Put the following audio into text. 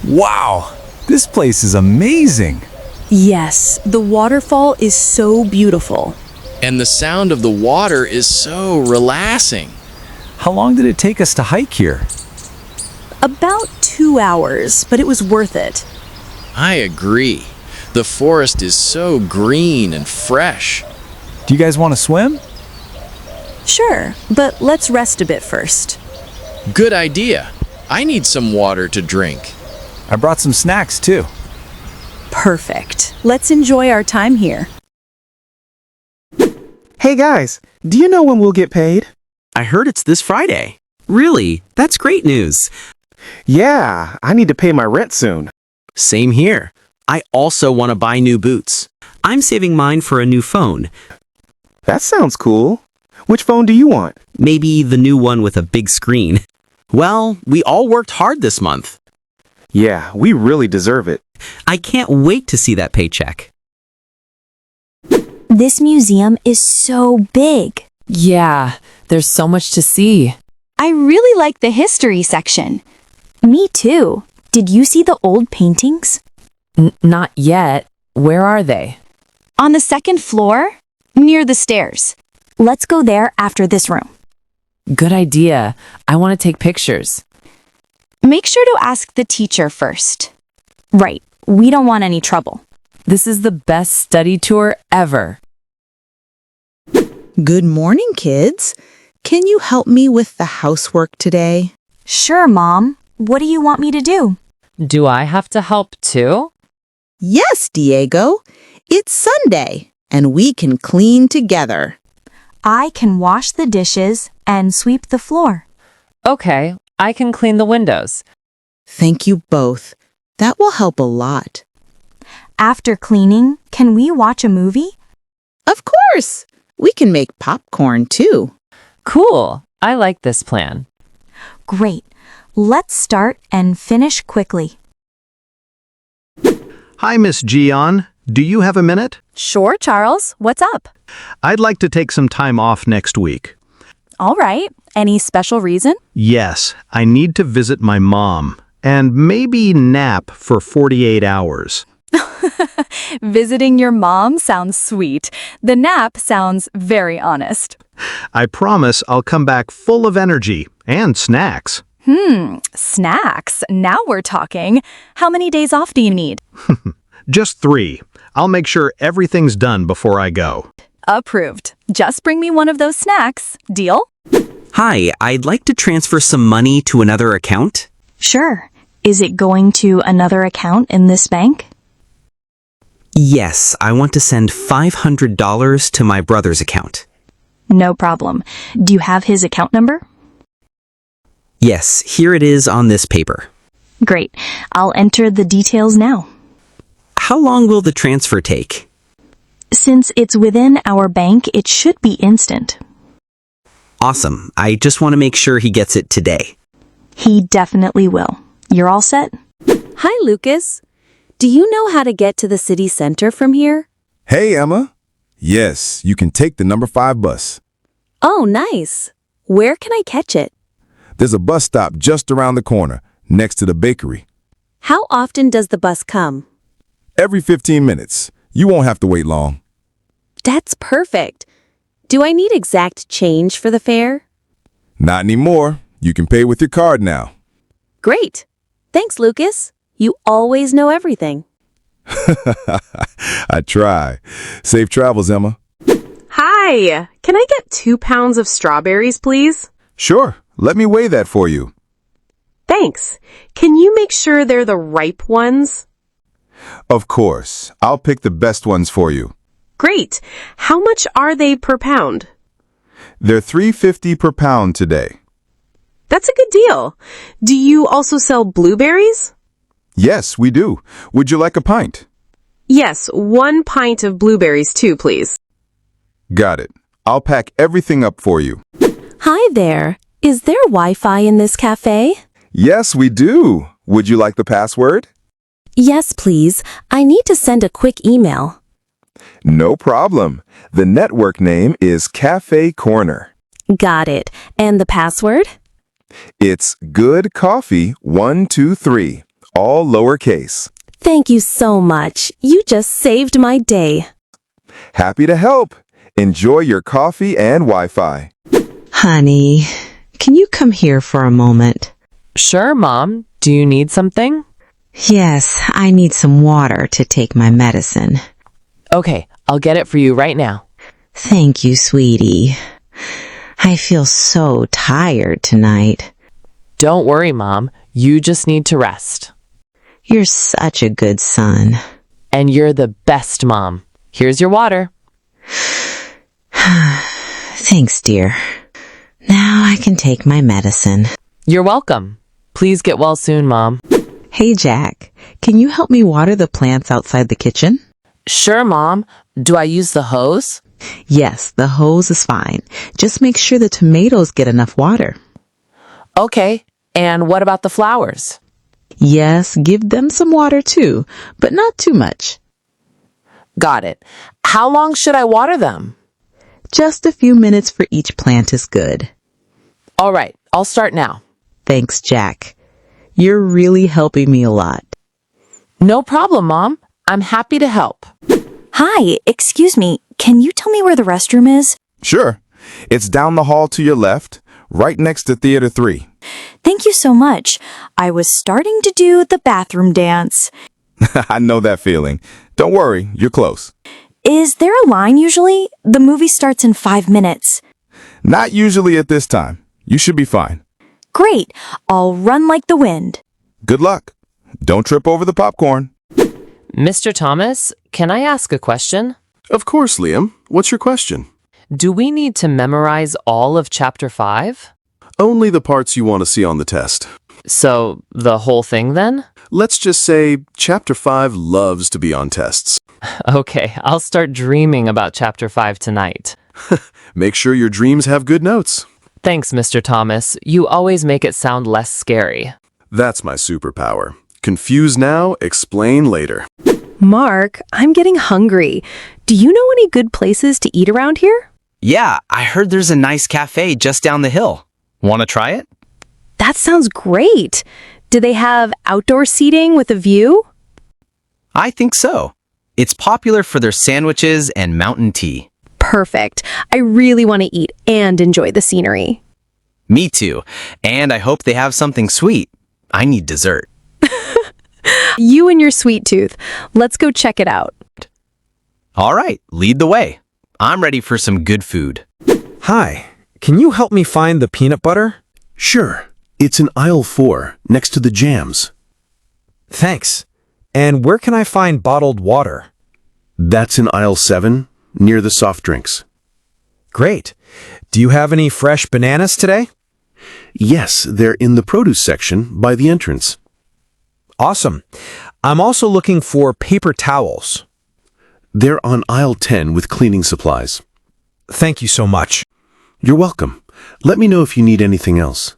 Wow, this place is amazing. Yes, the waterfall is so beautiful. And the sound of the water is so relaxing. How long did it take us to hike here? About 2 hours, but it was worth it. I agree. The forest is so green and fresh. Do you guys want to swim? Sure, but let's rest a bit first. Good idea. I need some water to drink. I brought some snacks too. Perfect. Let's enjoy our time here. Hey guys, do you know when we'll get paid? I heard it's this Friday. Really? That's great news. Yeah, I need to pay my rent soon. Same here. I also want to buy new boots. I'm saving mine for a new phone. That sounds cool. Which phone do you want? Maybe the new one with a big screen. Well, we all worked hard this month. Yeah, we really deserve it. I can't wait to see that paycheck. This museum is so big. Yeah, there's so much to see. I really like the history section. Me too. Did you see the old paintings? Not yet. Where are they? On the second floor, near the stairs. Let's go there after this room. Good idea. I want to take pictures. Make sure to ask the teacher first. Right, we don't want any trouble. This is the best study tour ever. Good morning, kids. Can you help me with the housework today? Sure, Mom. What do you want me to do? Do I have to help too? Yes, Diego. It's Sunday, and we can clean together. I can wash the dishes and sweep the floor. Okay, I can clean the windows. Thank you both. That will help a lot. After cleaning, can we watch a movie? Of course! We can make popcorn too. Cool. I like this plan. Great. Let's start and finish quickly. Hi, Miss Gian. Do you have a minute? Sure, Charles. What's up? I'd like to take some time off next week. All right. Any special reason? Yes, I need to visit my mom and maybe nap for 48 hours. Visiting your mom sounds sweet. The nap sounds very honest. I promise I'll come back full of energy and snacks. Snacks. Now we're talking. How many days off do you need? Just 3. I'll make sure everything's done before I go. Approved. Just bring me one of those snacks. Deal? Hi, I'd like to transfer some money to another account. Sure. Is it going to another account in this bank? Yes, I want to send $500 to my brother's account. No problem. Do you have his account number? Yes, here it is on this paper. Great. I'll enter the details now. How long will the transfer take? Since it's within our bank, it should be instant. Awesome. I just want to make sure he gets it today. He definitely will. You're all set? Hi, Lucas. Do you know how to get to the city center from here? Hey, Emma. Yes, you can take the number 5 bus. Oh, nice. Where can I catch it? There's a bus stop just around the corner, next to the bakery. How often does the bus come? Every 15 minutes. You won't have to wait long. That's perfect. Do I need exact change for the fare? Not anymore. You can pay with your card now. Great. Thanks, Lucas. You always know everything. I try. Safe travels, Emma. Hi, can I get 2 pounds of strawberries, please? Sure. Let me weigh that for you. Thanks. Can you make sure they're the ripe ones? Of course. I'll pick the best ones for you. Great. How much are they per pound? They're $3.50 per pound today. That's a good deal. Do you also sell blueberries? Yes, we do. Would you like a pint? Yes, 1 pint of blueberries too, please. Got it. I'll pack everything up for you. Hi there. Is there Wi-Fi in this cafe? Yes, we do. Would you like the password? Yes, please. I need to send a quick email. No problem. The network name is Cafe Corner. Got it. And the password? It's Good Coffee 123. all lowercase. Thank you so much. You just saved my day. Happy to help. Enjoy your coffee and Wi-Fi. Honey, can you come here for a moment? Sure, Mom. Do you need something? Yes, I need some water to take my medicine. Okay, I'll get it for you right now. Thank you, sweetie. I feel so tired tonight. Don't worry, Mom. You just need to rest. You're such a good son. And you're the best mom. Here's your water. Thanks, dear. Now I can take my medicine. You're welcome. Please get well soon, Mom. Hey, Jack, can you help me water the plants outside the kitchen? Sure, Mom. Do I use the hose? Yes, the hose is fine. Just make sure the tomatoes get enough water. Okay. And what about the flowers? Yes, give them some water too, but not too much. Got it. How long should I water them? Just a few minutes for each plant is good. All right, I'll start now. Thanks, Jack. You're really helping me a lot. No problem, Mom. I'm happy to help. Hi, excuse me. Can you tell me where the restroom is? Sure. It's down the hall to your left, right next to Theater 3. Thank you so much. I was starting to do the bathroom dance. I know that feeling. Don't worry, you're close. Is there a line usually? The movie starts in 5 minutes. Not usually at this time. You should be fine. Great. I'll run like the wind. Good luck. Don't trip over the popcorn. Mr. Thomas, can I ask a question? Of course, Liam. What's your question? Do we need to memorize all of Chapter 5? Only the parts you want to see on the test. So, the whole thing then? Let's just say Chapter 5 loves to be on tests. Okay, I'll start dreaming about Chapter 5 tonight. Make sure your dreams have good notes. Thanks, Mr. Thomas. You always make it sound less scary. That's my superpower. Confuse now, explain later. Mark, I'm getting hungry. Do you know any good places to eat around here? Yeah, I heard there's a nice cafe just down the hill. Want to try it? That sounds great. Do they have outdoor seating with a view? I think so. It's popular for their sandwiches and mountain tea. Perfect. I really want to eat and enjoy the scenery. Me too. And I hope they have something sweet. I need dessert. You and your sweet tooth. Let's go check it out. All right, lead the way. I'm ready for some good food. Hi, can you help me find the peanut butter? Sure. It's in aisle 4, next to the jams. Thanks. And where can I find bottled water? That's in aisle 7, near the soft drinks. Great. Do you have any fresh bananas today? Yes, they're in the produce section by the entrance. Awesome. I'm also looking for paper towels. They're on aisle 10 with cleaning supplies. Thank you so much. You're welcome. Let me know if you need anything else.